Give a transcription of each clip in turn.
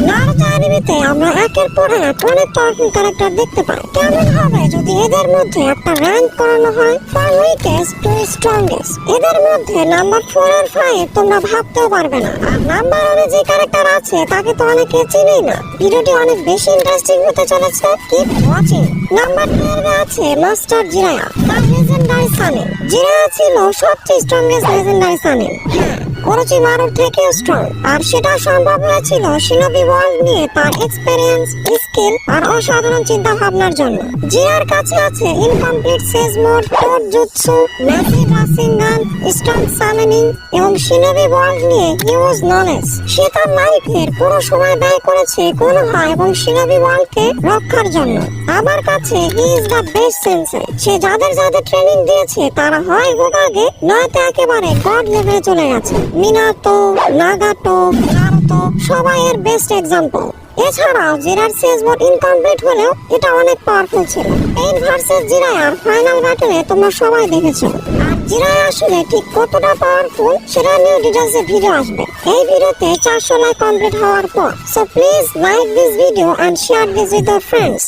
Naruto অ্যানিমেতে আমরা একের পর এক অনেক পাওয়ারফুল ক্যারেক্টার দেখতে পাই। কেমন হবে যদি এদের মধ্যে একটা র্যাঙ্ক করানো হয় ফ্রম উইকেস্ট টু স্ট্রংগেস্ট। এদের মধ্যে নাম্বার 4 আর 5 তোমরা ভাবতেও পারবে না। আর নাম্বার 1 যে ক্যারেক্টার আছে তাকে তো অনেকে চিনেই না। ভিডিওটি অনেক বেশি ইন্টারেস্টিং হতে চলেছে, কিপ ওয়াচিং। নাম্বার 12 এ আছে মাস্টার জিরায়া, তার লেজেন্ডারি সানিন। জিরায়া ছিল সবচেয়ে স্ট্রংগেস্ট লেজেন্ডারি সানিন। ওরোচিমারুর থেকেও স্ট্রং, আর সেটা সম্ভব হয়েছিল শিনোবি ওয়ার্ল্ড নিয়ে তার এক্সপেরিয়েন্স, স্কিল আর অসাধারণ চিন্তা ভাবনার জন্য। জিরার কাছে আছে ইনকমপ্লিট সেজ মোড, টোজুৎসু, ম্যাসিভ রাসিঙ্গান, স্ট্রং সামেনিং এবং শিনোবি ওয়ার্ল্ড নিয়ে হিউজ নলেজ। সে তার লাইফের পুরো সময় ব্যয় করেছে কোনোহা এবং শিনোবি ওয়ার্ল্ডকে রক্ষার জন্য। আমার কাছে হি ইজ দ্য বেস্ট সেন্সেই। সে যাদের যাদের ট্রেনিং দিয়েছে তারা হয় হোকাগে নয়তো একেবারে গড লেভেলে চলে গেছে। মিনাতো, নাগাটো, নারুতো সবাই এর বেস্ট এক্সাম্পল। এছাড়াও জিরার সেজ মোড ইনকমপ্লিট হলেও এটা অনেক পাওয়ারফুল ছিল। পেইন ভার্সেস জিরায়ার ফাইনাল ব্যাটলে তোমরা সবাই দেখেছো। আর জিরায়া আসলে ঠিক কতটা পাওয়ারফুল সেটা নিয়ে ডিটেইলসে ভিডিও আসবে। এই ভিডিওতে 400 লাইক কমপ্লিট হওয়ার পর। So please like this video and share this with your friends.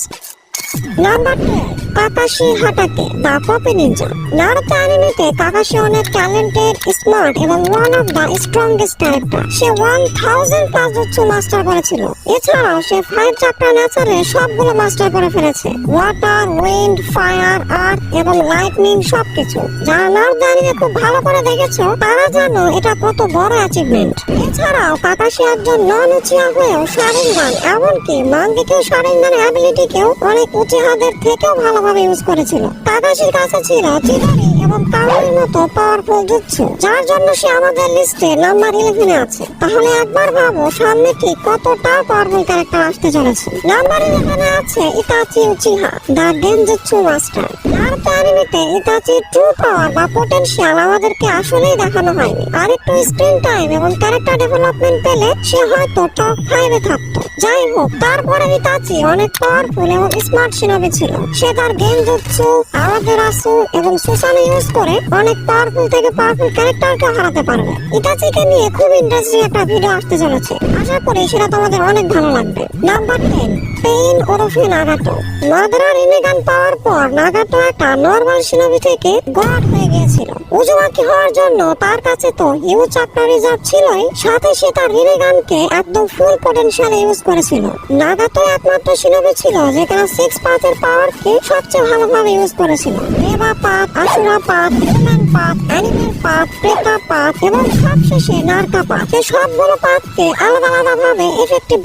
Number 12, Kakashi Hatake, the copy ninja. Naruto অ্যানিমেতে কাকাশি অনেক ট্যালেন্টেড, স্মার্ট এবং one of the strongest character. সে 1000 প্লাস জুৎসু মাস্টার করেছিল। এছাড়াও সে 5 চাক্রা নেচারে সবগুলো master করে ফেলেছে। ওয়াটার, উইন্ড, ফায়ার, আর্থ এবং লাইটনিং সবকিছু। যারা নারুতো অ্যানিমে খুব ভালো করে দেখেছো তারা জানো এটা কত বড় অ্যাচিভমেন্ট। এছাড়াও কাকাশি একজন নন উচিয়া হয়েও শারিঙ্গান, এমনকি মাঙ্গেকেও শারিঙ্গানের অ্যাবিলিটিকেও অনেক উচিহাদের থেকেও ভালোভাবে ইউজ করেছিল। কাকাশির কাছে ছিল চিদারি এবং কাউরির মতো পাওয়ারফুল জুৎসু, যার জন্য সে আমাদের লিস্টে নাম্বার 11 এ আছে। তাহলে একবার ভাবো সামনে ঠিক কতটা পাওয়ারফুল ক্যারেক্টার আসতে চলেছে। নাম্বার 11 এ আছে ইতাচি উচিহা, দা গেনজুৎসু মাস্টার। নারুতো অ্যানিমেতে ইতাচির ট্রু পাওয়ার বা পটেনশিয়াল আমাদেরকে আসলেই দেখানো হয়নি। আর একটু স্ক্রিন টাইম এবং ক্যারেক্টার ডেভেলপমেন্ট পেলে সে হয়তো টপ 5 এ থাকতো। যাই হোক, তারপরে ইতাচি অনেক পাওয়ারফুল এবং স্মার্ট শিনোবি ছিল। সে তার গেনজুৎসু, আওয়াগেরাসু এবং সুসানে ইউজ করে অনেক পাওয়ারফুল থেকে পাওয়ারফুল ক্যারেক্টারকে হারাতে পারবে। ইতাচিকে নিয়ে খুব ইন্টারেস্টিং একটা ভিডিও আসতে চলেছে, আশা করি সেটা তোমাদের অনেক ভালো লাগবে। নাম্বার 10, পেইন ওরফে নাগাটো। মাদ্রা রিনেগান পাওয়ার পর নাগাটো একটা নরমাল শিনোবি থেকে গড হয়ে গিয়েছিল। উজুমাকি হওয়ার জন্য তার কাছে তো হিউজ চাক্রা রিজার্ভ ছিলই, সাথে সে তার রিনেগানকে একদম ফুল পটেনশিয়ালে ইউজ করেছিল। নাগাতো একমাত্র শিনোবি ছিল যেখানে 6 পাথের পাওয়ারকে সবচেয়ে ভালোভাবে ইউজ করেছিল। দেবা পাত, আসুরা পাত, হিউম্যান পাত, অ্যানিমেল পাত, প্রেতা পাত এবং সবশেষে নারকা পাত। সবগুলো পাতকে আলাদা আলাদা ভাবে এফেক্টিভ